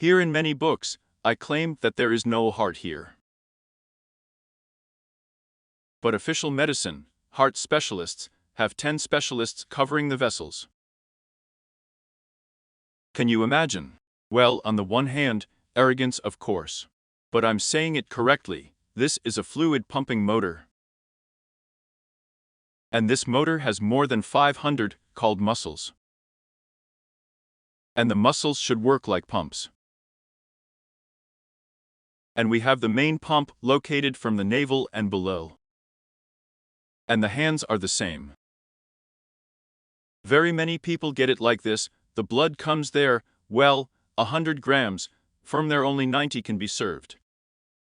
Here in many books, I claim that there is no heart here. But official medicine, heart specialists, have 10 specialists covering the vessels. Can you imagine? Well, on the one hand, arrogance of course. But I'm saying it correctly, this is a fluid pumping motor. And this motor has more than 500, called muscles. And the muscles should work like pumps. And we have the main pump located from the navel and below. And the hands are the same. Very many people get it like this, the blood comes there, well, 100 grams, from there only 90 can be served.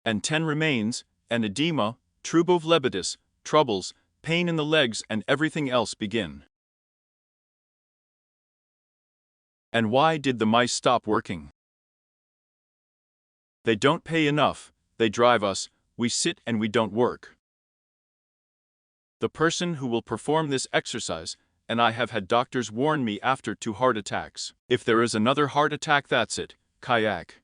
And 10 remains, and edema, trubovlebitis, troubles, pain in the legs and everything else begin. And why did the mice stop working? They don't pay enough, they drive us, we sit and we don't work. The person who will perform this exercise, and I have had doctors warn me after 2 heart attacks. If there is another heart attack, that's it, kayak.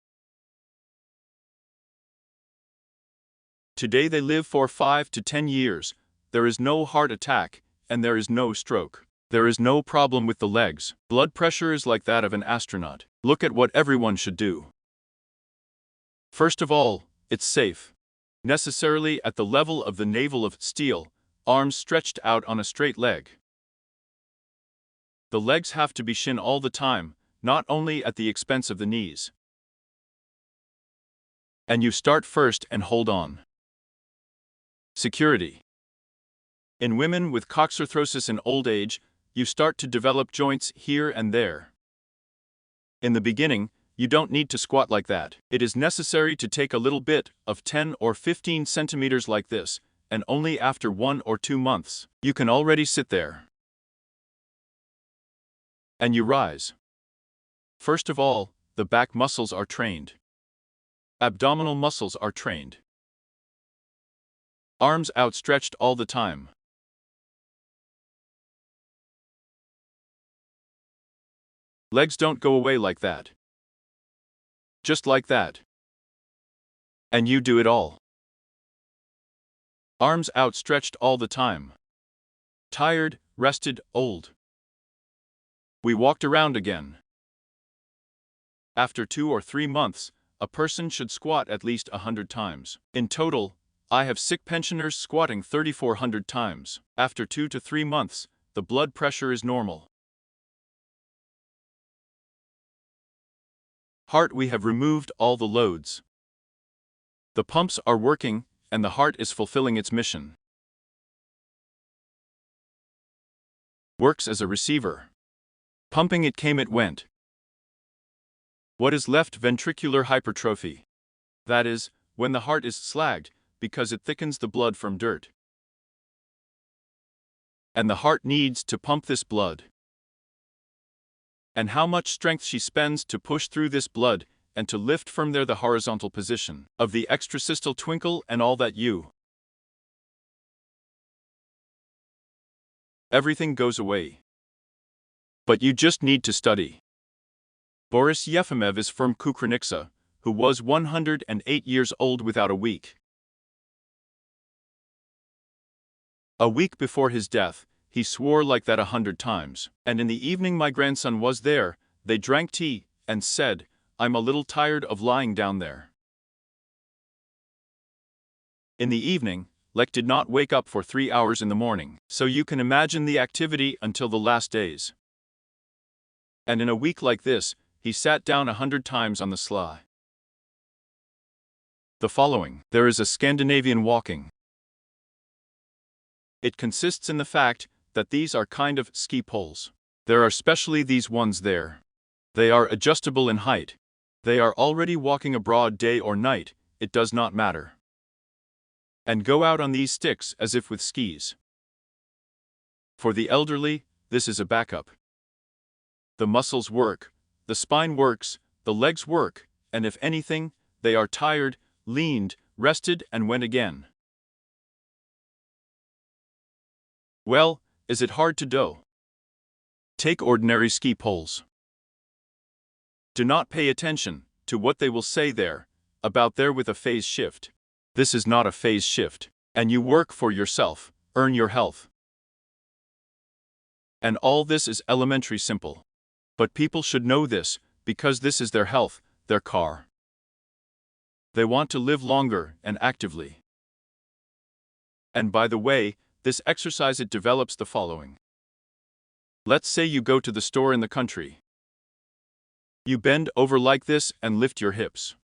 Today they live for 5 to 10 years, there is no heart attack, and there is no stroke. There is no problem with the legs. Blood pressure is like that of an astronaut. Look at what everyone should do. First of all, it's safe. Necessarily at the level of the navel of steel, arms stretched out on a straight leg. The legs have to be shin all the time, not only at the expense of the knees. And you start first and hold on. Security. In women with coxarthrosis in old age, you start to develop joints here and there. In the beginning, you don't need to squat like that. It is necessary to take a little bit of 10 or 15 centimeters like this, and only after 1 or 2 months, you can already sit there. And you rise. First of all, the back muscles are trained. Abdominal muscles are trained. Arms outstretched all the time. Legs don't go away like that. Just like that. And you do it all. Arms outstretched all the time. Tired, rested, old. We walked around again. After 2 or 3 months, a person should squat at least 100 times. In total, I have sick pensioners squatting 3,400 times. After 2 to 3 months, the blood pressure is normal. Heart, we have removed all the loads. The pumps are working, and the heart is fulfilling its mission. Works as a receiver. Pumping it came, it went. What is left? Ventricular hypertrophy. That is, when the heart is slagged, because it thickens the blood from dirt. And the heart needs to pump this blood. And how much strength she spends to push through this blood, and to lift from there the horizontal position of the extrasystal twinkle and all that everything goes away. But you just need to study. Boris Yefimev is from Kukrynica, who was 108 years old without a week. A week before his death, he swore like that 100 times. And in the evening my grandson was there, they drank tea, and said, "I'm a little tired of lying down there." In the evening, Lech did not wake up for 3 hours in the morning. So you can imagine the activity until the last days. And in a week like this, he sat down 100 times on the sly. The following, there is a Scandinavian walking. It consists in the fact that these are kind of ski poles. There are specially these ones there. They are adjustable in height. They are already walking abroad day or night, it does not matter. And go out on these sticks as if with skis. For the elderly, this is a backup. The muscles work, the spine works, the legs work, and if anything, they are tired, leaned, rested and went again. Well, is it hard to do? Take ordinary ski poles. Do not pay attention, to what they will say there, about there with a phase shift. This is not a phase shift, and you work for yourself, earn your health. And all this is elementary simple. But people should know this, because this is their health, their car. They want to live longer and actively. And by the way, this exercise it develops the following. Let's say you go to the store in the country. You bend over like this and lift your hips.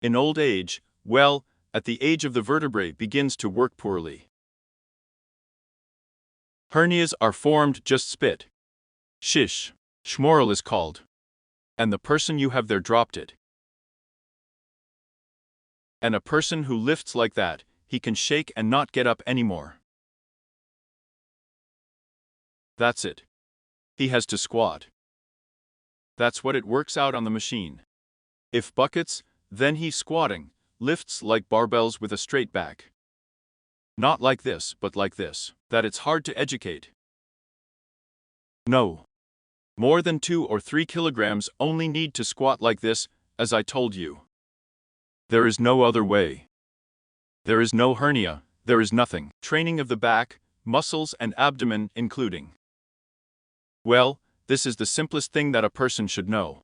In old age, well, at the age of the vertebrae begins to work poorly. Hernias are formed, just spit. Shish. Schmorrel is called. And the person you have there dropped it. And a person who lifts like that, he can shake and not get up anymore. That's it. He has to squat. That's what it works out on the machine. If buckets, then he's squatting, lifts like barbells with a straight back. Not like this, but like this, that it's hard to educate. No. More than 2 or 3 kilograms only need to squat like this, as I told you. There is no other way. There is no hernia, there is nothing. Training of the back, muscles and abdomen including. Well, this is the simplest thing that a person should know.